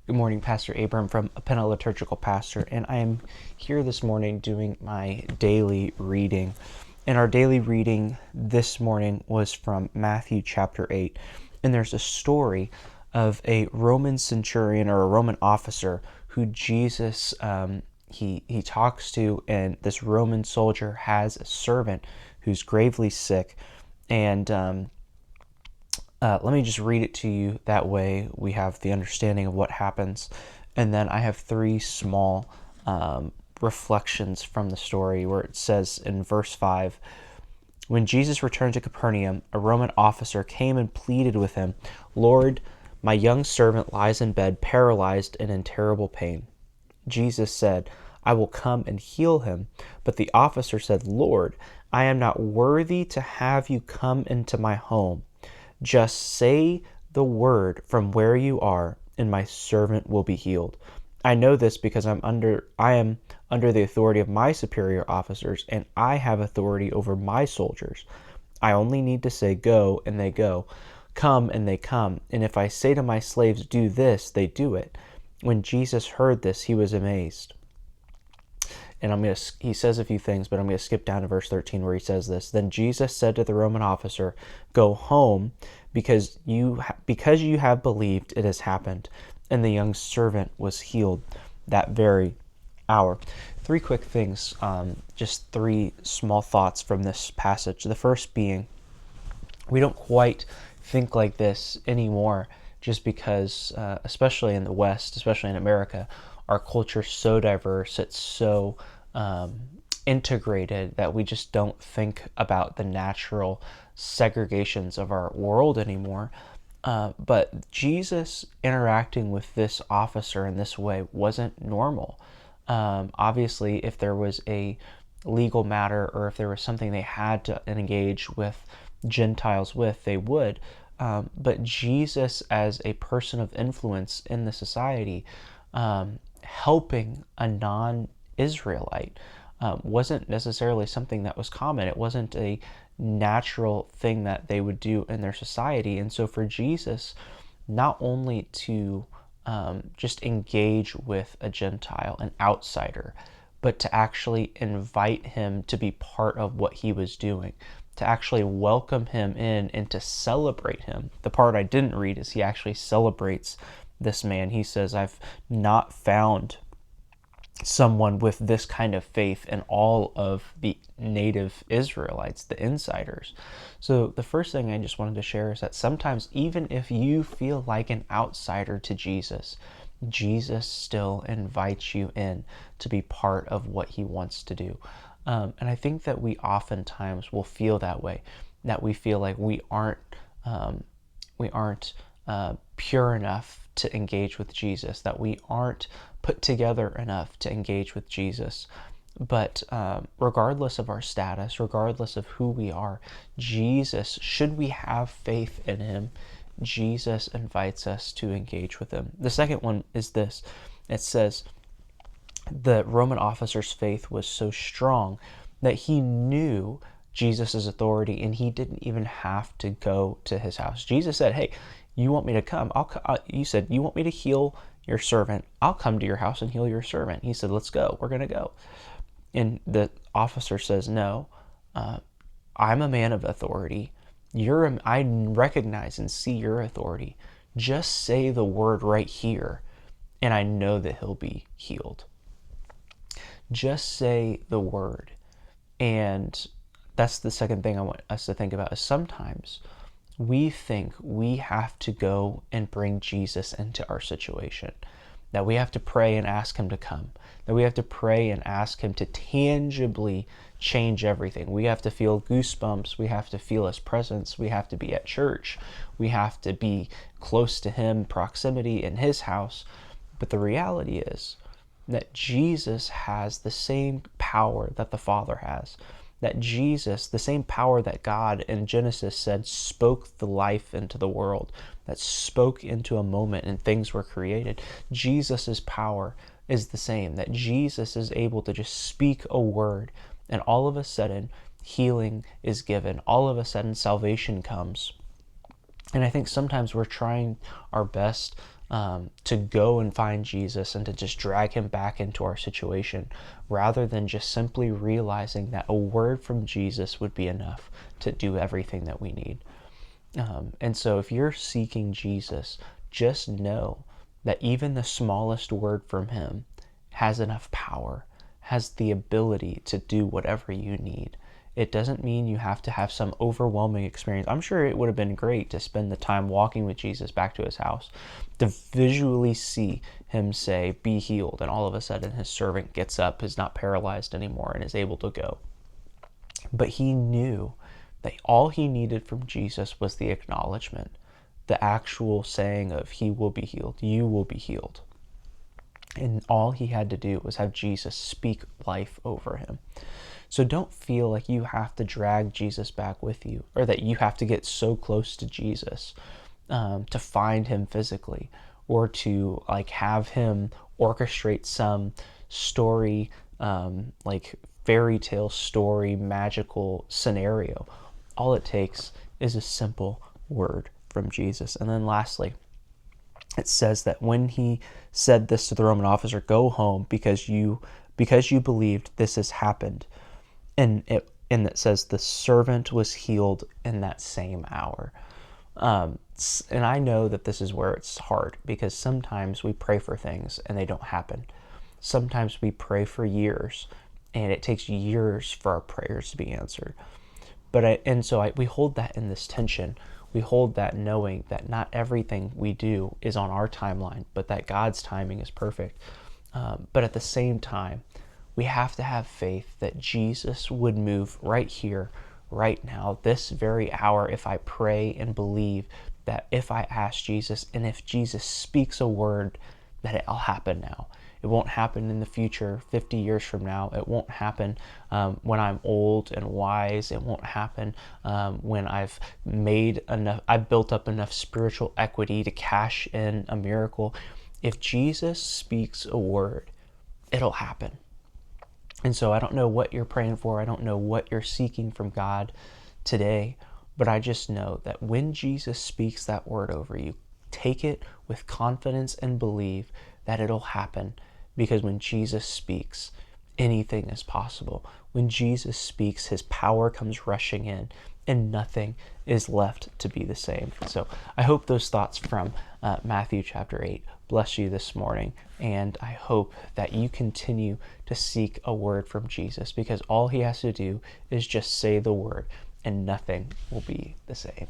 Good morning, Pastor Abram from Peniel Liturgical Pastor, and I am here this morning doing my daily reading. And our daily reading this morning was from Matthew chapter 8. And there's a story of a Roman centurion or a Roman officer who Jesus he talks to, and this Roman soldier has a servant who's gravely sick, and let me just read it to you. That way we have the understanding of what happens. And then I have three small reflections from the story where it says in verse 5, when Jesus returned to Capernaum, a Roman officer came and pleaded with him, Lord, my young servant lies in bed, paralyzed and in terrible pain. Jesus said, I will come and heal him. But the officer said, Lord, I am not worthy to have you come into my home. Just say the word from where you are, and my servant will be healed. I know this because I am under the authority of my superior officers, and I have authority over my soldiers. I only need to say go, and they go. Come, and they come. And if I say to my slaves, do this, they do it. When Jesus heard this, he was amazed. And he says a few things, but I'm going to skip down to verse 13 where he says this. Then Jesus said to the Roman officer, go home, because you have believed, it has happened. And the young servant was healed that very hour. Three quick things, just three small thoughts from this passage. The first being, we don't quite think like this anymore, just because, especially in the West, especially in America, our culture is so diverse, it's so integrated that we just don't think about the natural segregations of our world anymore. But Jesus interacting with this officer in this way wasn't normal. Obviously, if there was a legal matter or if there was something they had to engage with Gentiles with, they would. But Jesus, as a person of influence in the society, helping a non-Israelite wasn't necessarily something that was common. It wasn't a natural thing that they would do in their society. And so for Jesus, not only to just engage with a Gentile, an outsider, but to actually invite him to be part of what he was doing, to actually welcome him in and to celebrate him. The part I didn't read is he actually celebrates this man. He says, I've not found someone with this kind of faith in all of the native Israelites, the insiders. So the first thing I just wanted to share is that sometimes, even if you feel like an outsider to Jesus, Jesus still invites you in to be part of what he wants to do. And I think that we oftentimes will feel that way, that we feel like we aren't pure enough to engage with Jesus, that we aren't put together enough to engage with Jesus. But regardless of our status, regardless of who we are, Jesus, should we have faith in him, Jesus invites us to engage with him. The second one is this. It says, the Roman officer's faith was so strong that he knew Jesus' authority and he didn't even have to go to his house. Jesus said, hey, you want me to come? You said, you want me to heal your servant? I'll come to your house and heal your servant. He said, let's go. We're going to go. And the officer says, no, I'm a man of authority. I recognize and see your authority. Just say the word right here, and I know that he'll be healed. Just say the word. And that's the second thing I want us to think about, is sometimes we think we have to go and bring Jesus into our situation, that we have to pray and ask him to come, that we have to pray and ask him to tangibly change everything. We have to feel goosebumps. We have to feel his presence. We have to be at church. We have to be close to him, proximity in his house. But the reality is that Jesus has the same power that the Father has. That Jesus, the same power that God in Genesis said spoke the life into the world, that spoke into a moment and things were created. Jesus' power is the same, that Jesus is able to just speak a word and all of a sudden healing is given. All of a sudden salvation comes. And I think sometimes we're trying our best to go and find Jesus and to just drag him back into our situation, rather than just simply realizing that a word from Jesus would be enough to do everything that we need. And so if you're seeking Jesus, just know that even the smallest word from him has enough power, has the ability to do whatever you need. It doesn't mean you have to have some overwhelming experience. I'm sure it would have been great to spend the time walking with Jesus back to his house, to visually see him say, "Be healed," and all of a sudden his servant gets up, is not paralyzed anymore, and is able to go. But he knew that all he needed from Jesus was the acknowledgement, the actual saying of, "He will be healed, you will be healed." And all he had to do was have Jesus speak life over him. So don't feel like you have to drag Jesus back with you, or that you have to get so close to Jesus to find him physically, or to like have him orchestrate some story, like fairy tale story, magical scenario. All it takes is a simple word from Jesus. And then lastly, it says that when he said this to the Roman officer, "Go home, because you believed, this has happened." And it says the servant was healed in that same hour. And I know that this is where it's hard, because sometimes we pray for things and they don't happen. Sometimes we pray for years and it takes years for our prayers to be answered. We hold that in this tension. We hold that knowing that not everything we do is on our timeline, but that God's timing is perfect. But at the same time, we have to have faith that Jesus would move right here, right now, this very hour, if I pray and believe that if I ask Jesus, and if Jesus speaks a word, that it'll happen now. It won't happen in the future, 50 years from now. It won't happen when I'm old and wise. It won't happen when I've built up enough spiritual equity to cash in a miracle. If Jesus speaks a word, it'll happen. And so I don't know what you're praying for. I don't know what you're seeking from God today, but I just know that when Jesus speaks that word over you, take it with confidence and believe that it'll happen. Because when Jesus speaks, anything is possible. When Jesus speaks, his power comes rushing in, and nothing is left to be the same. So I hope those thoughts from Matthew chapter 8 bless you this morning, and I hope that you continue to seek a word from Jesus, because all he has to do is just say the word, and nothing will be the same.